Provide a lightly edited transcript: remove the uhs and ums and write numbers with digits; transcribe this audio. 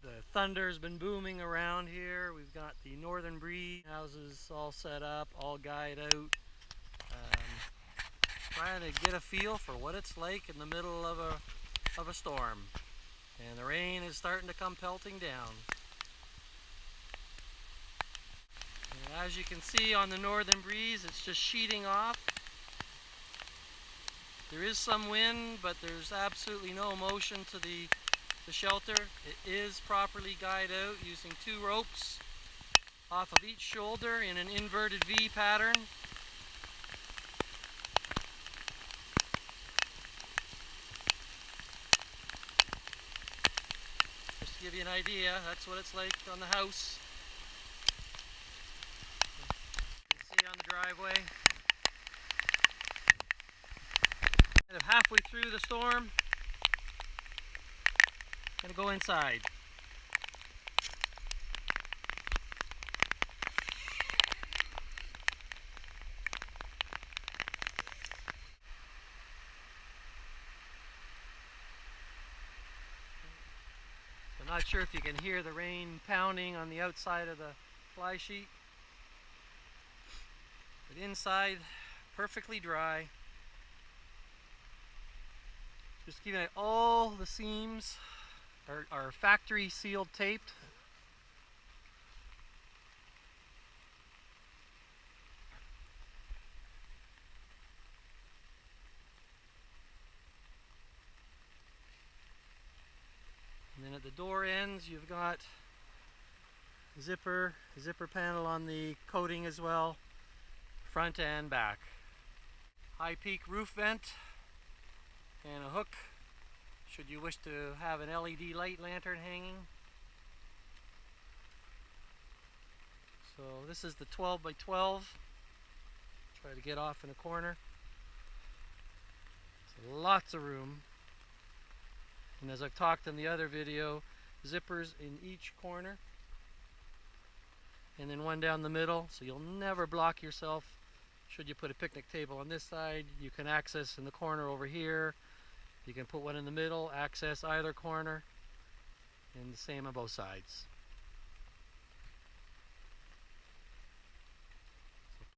The thunder's been booming around here. We've got the Northern Breeze houses all set up, all guyed out. Trying to get a feel for what it's like in the middle of a storm. And the rain is starting to come pelting down. And as you can see on the Northern Breeze, it's just sheeting off. There is some wind, but there's absolutely no motion to the shelter. It is properly guyed out using 2 ropes off of each shoulder in an inverted V pattern. Just to give you an idea, that's what it's like on the house. You can see on the driveway. Kind of halfway through the storm, gonna go inside. I'm not sure if you can hear the rain pounding on the outside of the fly sheet, but inside, perfectly dry. Just keep it, all the seams are factory sealed taped. And then at the door ends, you've got zipper panel on the coating as well, front and back. High peak roof vent and a hook should you wish to have an LED light lantern hanging. So this is the 12 by 12. Try to get off in a corner. So lots of room. And as I've talked in the other video, zippers in each corner. And then one down the middle, so you'll never block yourself. Should you put a picnic table on this side, you can access in the corner over here. You can put one in the middle, access either corner, and the same on both sides.